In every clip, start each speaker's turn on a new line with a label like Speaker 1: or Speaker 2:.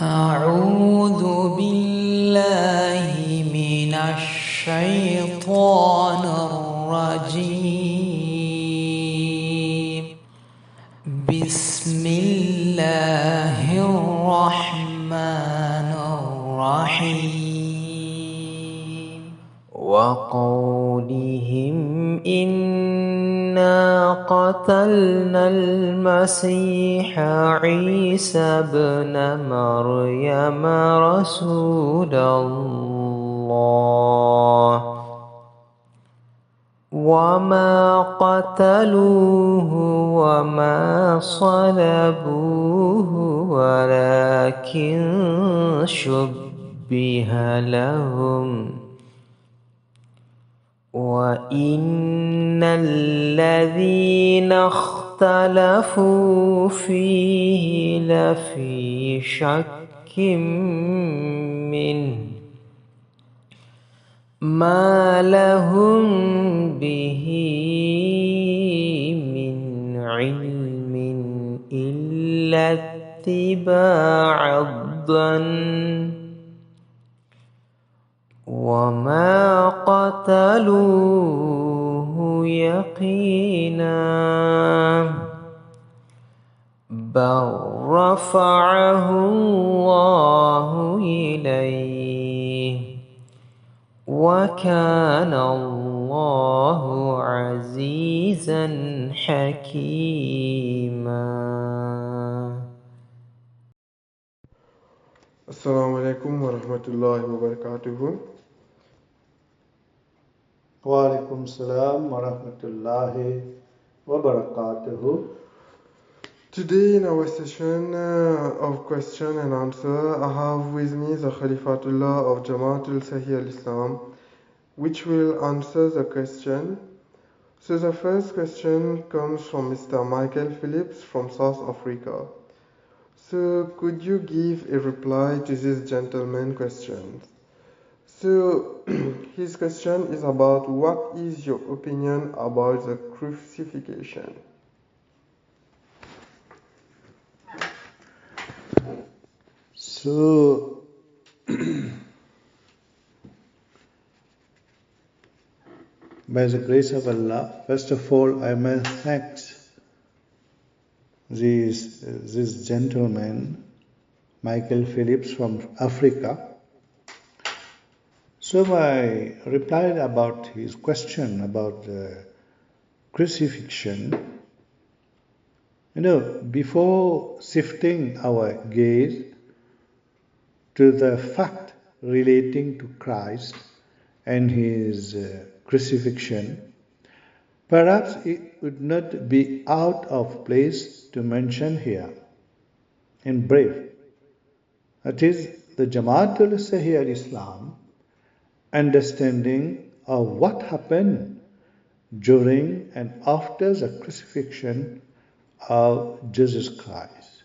Speaker 1: أعوذ بالله من الشيطان الرجيم بسم الله الرحمن الرحيم وقولهم إنا قتلنا المسيح عيسى ابن مريم رسول الله وما قتلوه وما صلبوه ولكن شبه لهم وإن الذين اختلفوا فيه لفي شك منه ما لهم به من علم إلا اتباع الظن وما قتلوه يقينا بل رفعه الله إليه وكان الله عزيزا حكيما.
Speaker 2: Assalamu alaikum wa rahmatullahi wa barakatuhu.
Speaker 3: Wa alaikum salam wa rahmatullahi wa barakatuhu.
Speaker 2: Today in our session of question and answer, I have with me the Khalifatullah of Jamaat Sahih al-Islam, which will answer the question. So the first question comes from Mr. Michael Phillips from South Africa. So could you give a reply to this gentleman's question? So his question is about what is your opinion about the crucifixion?
Speaker 3: So, by the grace of Allah, first of all, I must thank this gentleman, Michael Phillips from Africa. So I replied about his question about the crucifixion. Before shifting our gaze to the fact relating to Christ and his crucifixion, perhaps it would not be out of place to mention here, in brief, that is the Jamaatul Sahih al-Islam understanding of what happened during and after the crucifixion of Jesus Christ.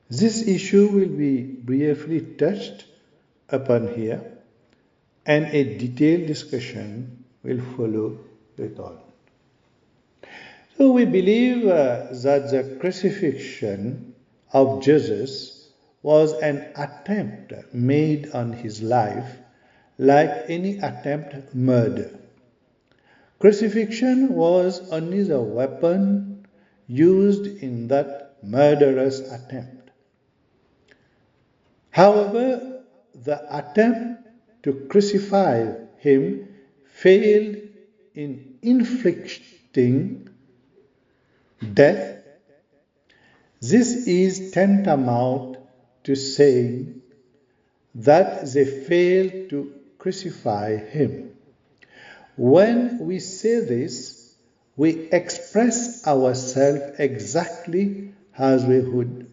Speaker 3: This issue will be briefly touched upon here, and a detailed discussion will follow with all. So we believe that the crucifixion of Jesus was an attempt made on his life, like any attempt murder. Crucifixion was only the weapon used in that murderous attempt. However, the attempt to crucify him failed in inflicting death. This is tantamount to saying that they failed to crucify him. When we say this, we express ourselves exactly as we would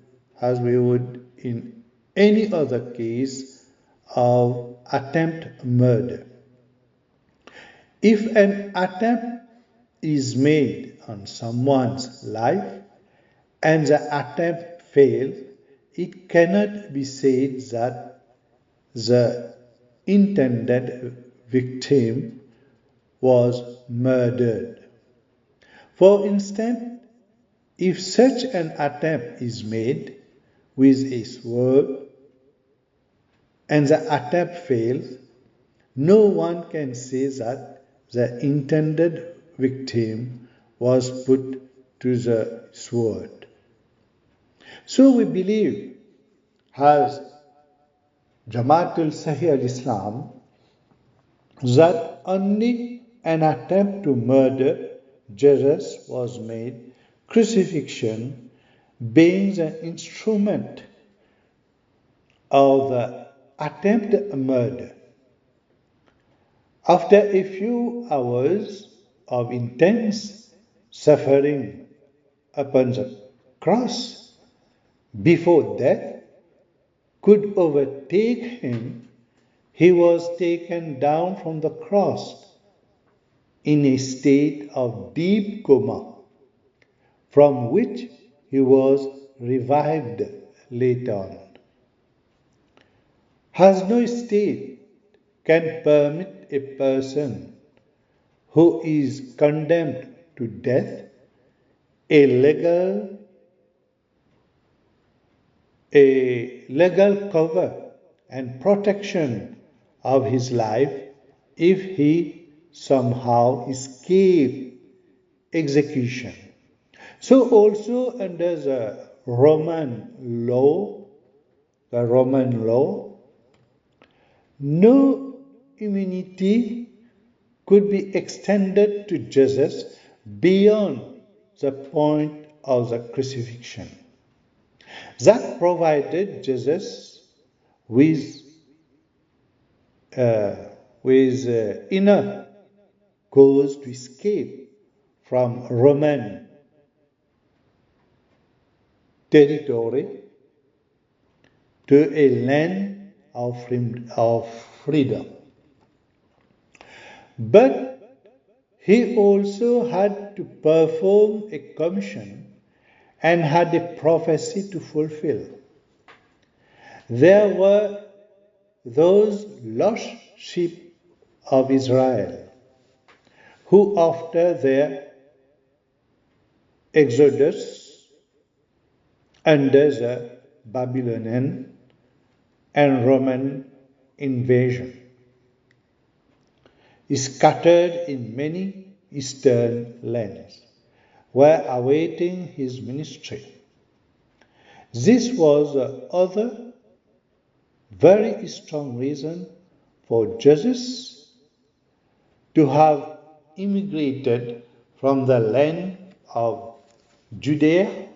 Speaker 3: in any other case of attempt murder. If an attempt is made on someone's life and the attempt fails, it cannot be said that the intended victim was murdered. For instance, if such an attempt is made, with a sword and the attempt fails, no one can say that the intended victim was put to the sword. So we believe, as Jamaatul Sahih al-Islam, that only an attempt to murder Jesus was made, crucifixion being the instrument of the attempted murder. After a few hours of intense suffering upon the cross, before death could overtake him, he was taken down from the cross in a state of deep coma, from which he was revived later on. Has no state can permit a person who is condemned to death a legal cover and protection of his life if he somehow escape execution. So also under the Roman law, no immunity could be extended to Jesus beyond the point of the crucifixion. That provided Jesus with, inner cause to escape from Roman territory to a land of freedom. But he also had to perform a commission and had a prophecy to fulfill. There were those lost sheep of Israel who, after their exodus under the Babylonian and Roman invasion, scattered in many eastern lands, were awaiting his ministry. This was the other very strong reason for Jesus to have immigrated from the land of Judea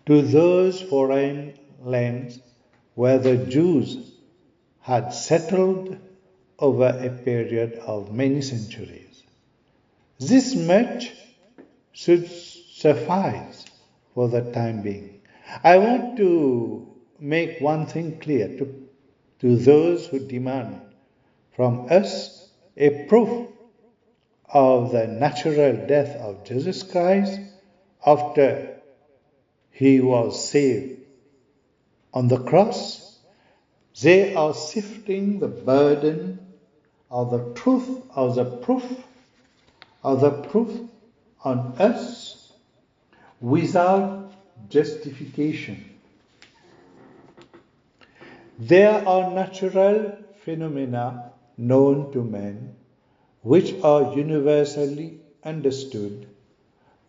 Speaker 3: to those foreign lands where the Jews had settled over a period of many centuries. This much should suffice for the time being. I want to make one thing clear to those who demand from us a proof of the natural death of Jesus Christ after he was saved on the cross. They are shifting the burden of the truth of the proof on us without justification. There are natural phenomena known to men which are universally understood.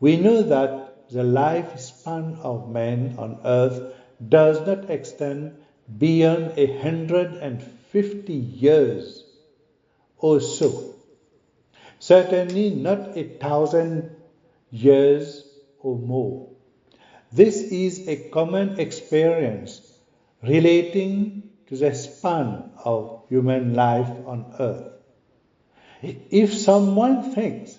Speaker 3: We know that the lifespan of man on earth does not extend beyond 150 years or so. Certainly not 1,000 years or more. This is a common experience relating to the span of human life on earth. If someone thinks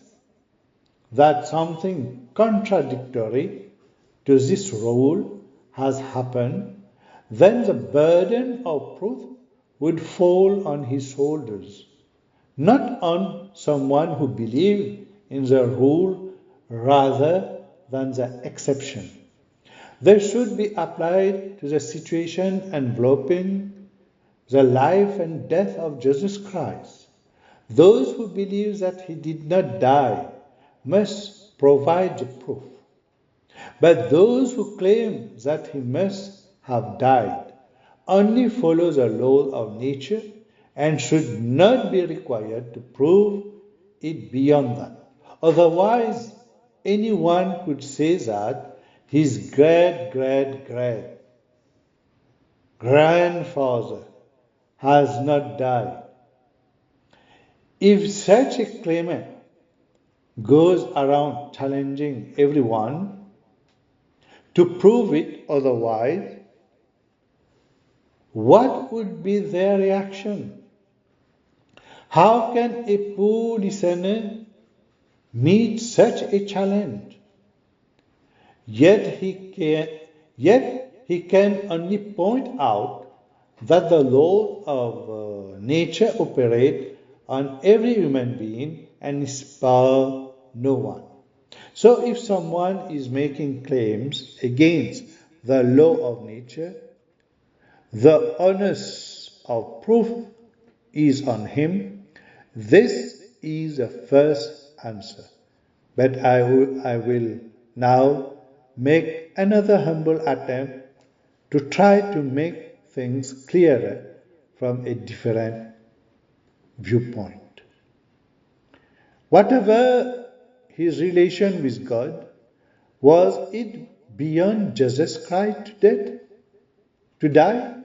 Speaker 3: that something contradictory to this rule has happened, then the burden of proof would fall on his shoulders, not on someone who believed in the rule rather than the exception. They should be applied to the situation enveloping the life and death of Jesus Christ. Those who believe that he did not die must provide the proof. But those who claim that he must have died only follow the law of nature and should not be required to prove it beyond that. Otherwise, anyone could say that his grandfather has not died. If such a claimant goes around challenging everyone to prove it otherwise, what would be their reaction? How can a poor listener meet such a challenge? Yet he can only point out that the law of nature operate on every human being and spare no one. So if someone is making claims against the law of nature, the onus of proof is on him. This is the first answer. But I will now make another humble attempt to try to make things clearer from a different viewpoint. Whatever his relation with God, was it beyond Jesus Christ to die?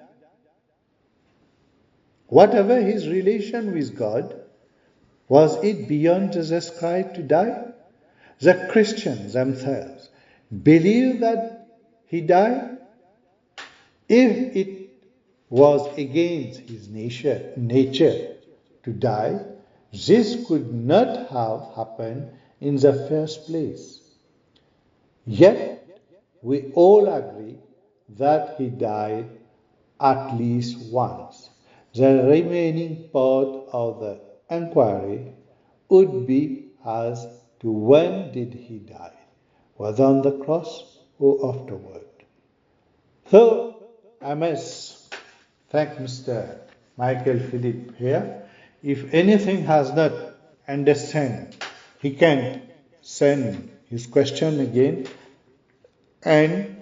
Speaker 3: Whatever his relation with God, was it beyond Jesus Christ to die? The Christians themselves believe that he died. If it was against his nature to die, this could not have happened in the first place. Yet we all agree that he died at least once. The remaining part of the inquiry would be as to when did he die, whether on the cross or afterward. So I must thank Mr. Michael Philip here. If anything has not understand, he can send his question again and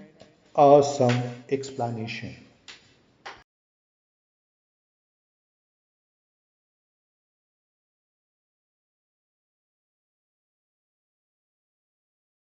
Speaker 3: ask some explanation.